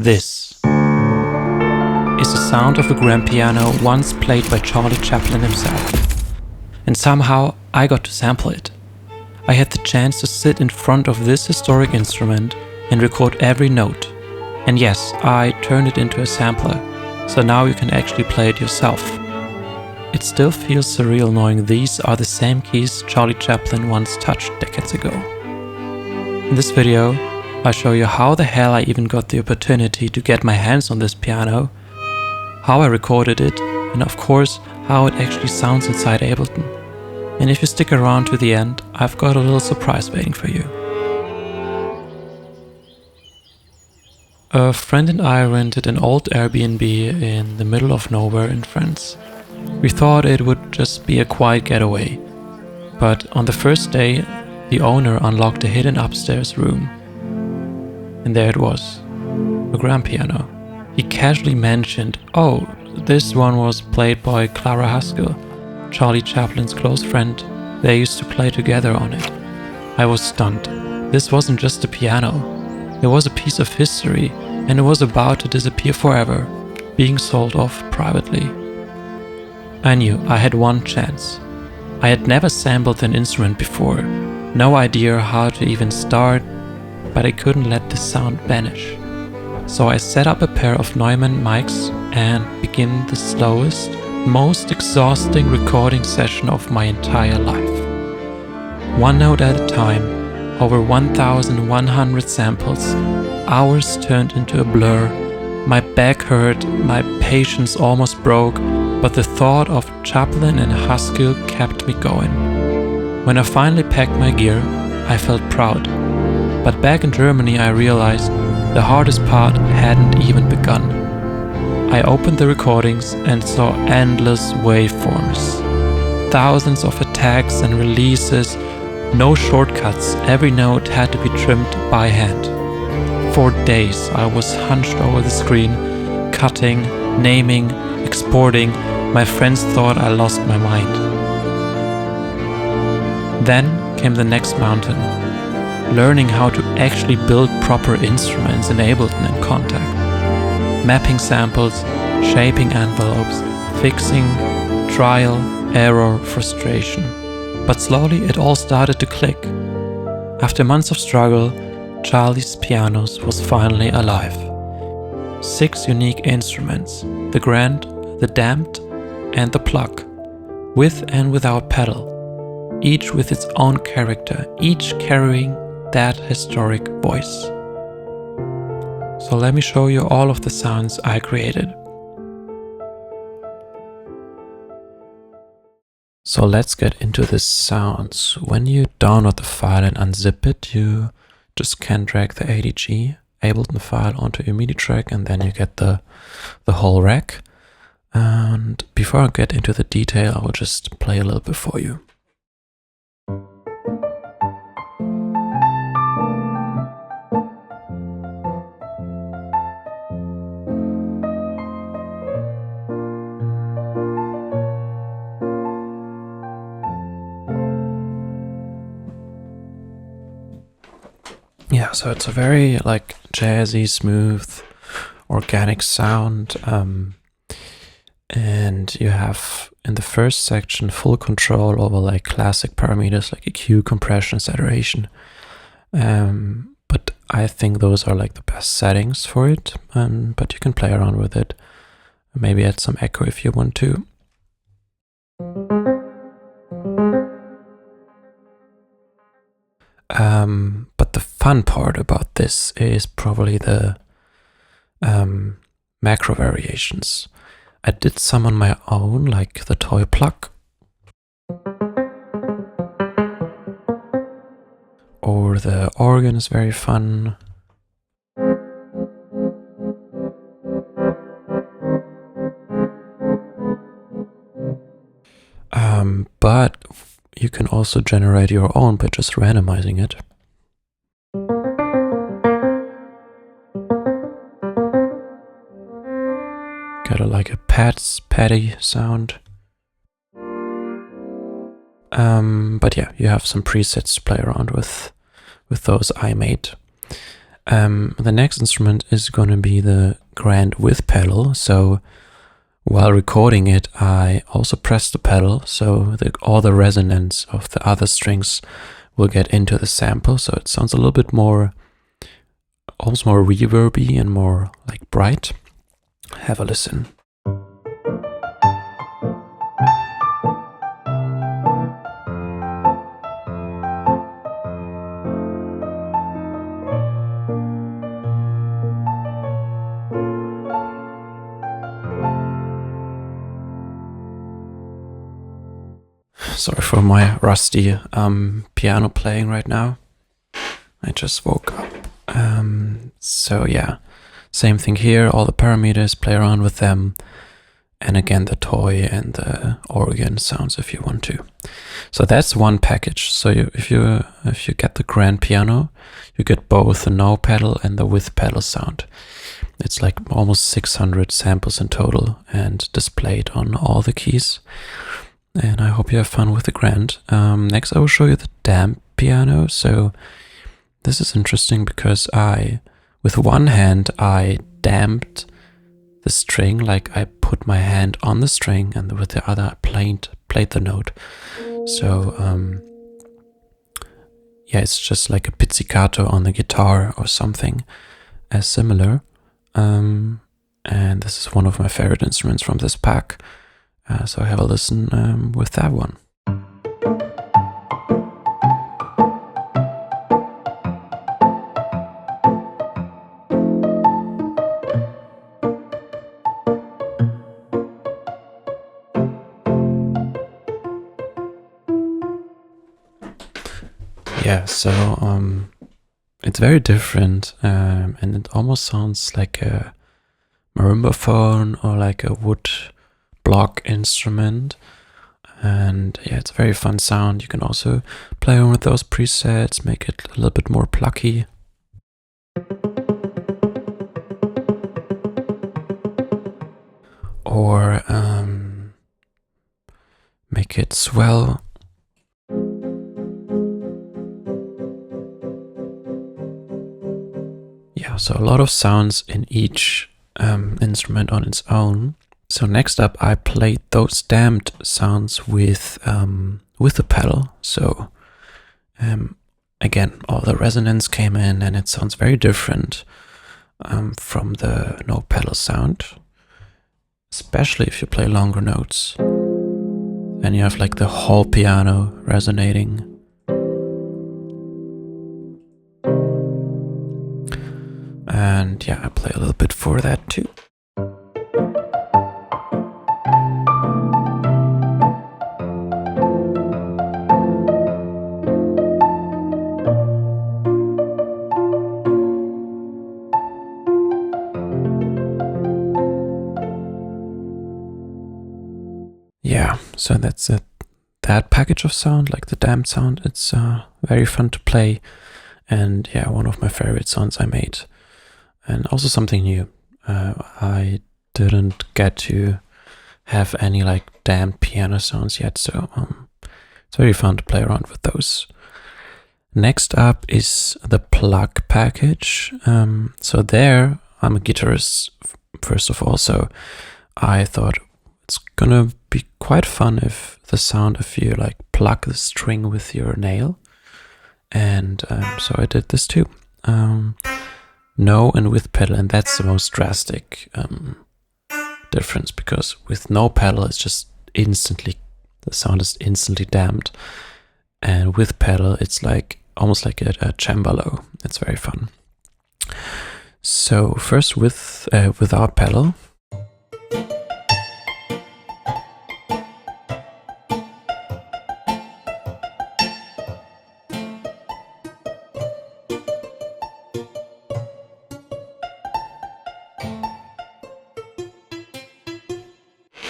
This is the sound of a grand piano once played by Charlie Chaplin himself. And somehow I got to sample it. I had the chance to sit in front of this historic instrument and record every note. And yes, I turned it into a sampler, so now you can actually play it yourself. It still feels surreal knowing these are the same keys Charlie Chaplin once touched decades ago. In this video, I show you how the hell I even got the opportunity to get my hands on this piano, how I recorded it, and of course, how it actually sounds inside Ableton. And if you stick around to the end, I've got a little surprise waiting for you. A friend and I rented an old Airbnb in the middle of nowhere in France. We thought it would just be a quiet getaway, but on the first day, the owner unlocked a hidden upstairs room. And there it was, a grand piano. He casually mentioned, "Oh, this one was played by Clara Haskil, Charlie Chaplin's close friend. They used to play together on it." I was stunned. This wasn't just a piano. It was a piece of history, and it was about to disappear forever, being sold off privately. I knew I had one chance. I had never sampled an instrument before, no idea how to even start, but I couldn't let the sound vanish. So I set up a pair of Neumann mics and began the slowest, most exhausting recording session of my entire life. One note at a time, over 1,100 samples, hours turned into a blur. My back hurt, my patience almost broke, but the thought of Chaplin and Haskil kept me going. When I finally packed my gear, I felt proud. But back in Germany I realized the hardest part hadn't even begun. I opened the recordings and saw endless waveforms. Thousands of attacks and releases, no shortcuts, every note had to be trimmed by hand. For days I was hunched over the screen, cutting, naming, exporting. My friends thought I lost my mind. Then came the next mountain. Learning how to actually build proper instruments in Ableton and Kontakt. Mapping samples, shaping envelopes, fixing, trial, error, frustration. But slowly it all started to click. After months of struggle, Charlie's Pianos was finally alive. 6 unique instruments, the grand, the damped, and the PLUCK, with and without pedal, each with its own character, each carrying that historic voice. So let me show you all of the sounds I created. So let's get into the sounds. When you download the file and unzip it, you just can drag the ADG Ableton file onto your MIDI track, and then you get the whole rack. And before I get into the detail, I will just play a little bit for you. Yeah, so it's a very like jazzy, smooth, organic sound. And you have in the first section full control over like classic parameters like EQ, compression, saturation. But I think those are like the best settings for it. But you can play around with it. Maybe add some echo if you want to. But the fun part about this is probably the macro variations. I did some on my own, like the toy PLUCK. Or the organ is very fun. But you can also generate your own by just randomizing it. Got like a patty sound. But yeah, you have some presets to play around with those I made. The next instrument is going to be the grand with pedal. So while recording it, I also press the pedal, so all the resonance of the other strings will get into the sample, so it sounds a little bit more, almost more reverby and more like bright. Have a listen. Sorry for my rusty piano playing right now. I just woke up. So yeah, same thing here. All the parameters, play around with them. And again, the toy and the organ sounds if you want to. So that's one package. So if you get the grand piano, you get both the no pedal and the with pedal sound. It's like almost 600 samples in total and displayed on all the keys. And I hope you have fun with the grand. Next I will show you the damp piano. So this is interesting because with one hand I damped the string, like I put my hand on the string, and with the other I played the note. So yeah, it's just like a pizzicato on the guitar or something as similar. And this is one of my favorite instruments from this pack. So have a listen with that one. Yeah, so it's very different, and it almost sounds like a marimba phone or like a wood block instrument. And yeah, it's a very fun sound. You can also play around with those presets, make it a little bit more plucky. Or make it swell. Yeah, so a lot of sounds in each instrument on its own. So next up, I played those damped sounds with the pedal. So again, all the resonance came in, and it sounds very different from the no pedal sound, especially if you play longer notes. Then you have like the whole piano resonating. And yeah, I play a little bit for that too. Yeah, so that's it. That package of sound, like the damped sound, it's very fun to play. And yeah, one of my favorite sounds I made. And also something new. I didn't get to have any like damped piano sounds yet, so it's very fun to play around with those. Next up is the PLUCK package. So there, I'm a guitarist first of all, so I thought it's gonna be quite fun if you like pluck the string with your nail. And so I did this too. No and with pedal, and that's the most drastic difference, because with no pedal it's just the sound is instantly damped, and with pedal it's like almost like a cembalo. It's very fun. So first without pedal.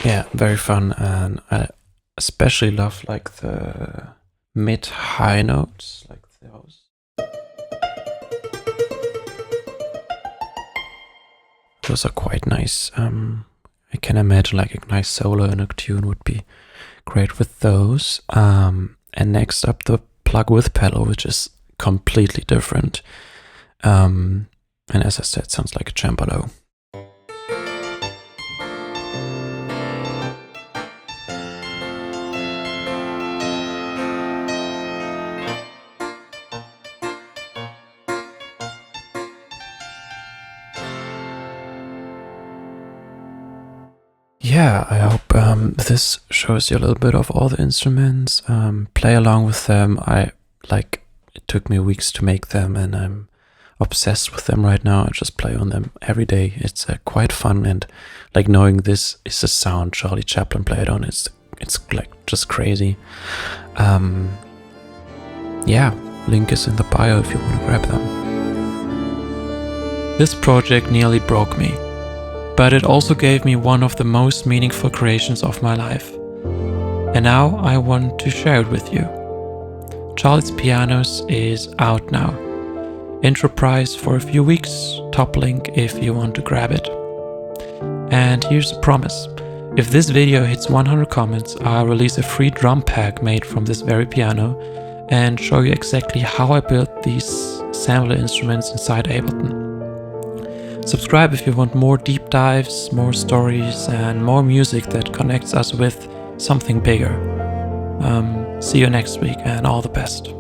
Yeah, very fun, and I especially love like the mid-high notes, like those. Those are quite nice. I can imagine like a nice solo in a tune would be great with those. And next up, the plug with pedal, which is completely different. And as I said, sounds like a cembalo. Yeah, I hope this shows you a little bit of all the instruments. Play along with them. It took me weeks to make them, and I'm obsessed with them right now. I just play on them every day. It's quite fun, and like knowing this is a sound Charlie Chaplin played on. It's like just crazy. Yeah, link is in the bio if you want to grab them. This project nearly broke me, but it also gave me one of the most meaningful creations of my life. And now I want to share it with you. Charlie's Pianos is out now. Intro price for a few weeks, top link if you want to grab it. And here's a promise. If this video hits 100 comments, I'll release a free drum pack made from this very piano and show you exactly how I built these sampler instruments inside Ableton. Subscribe if you want more deep dives, more stories, and more music that connects us with something bigger. See you next week, and all the best.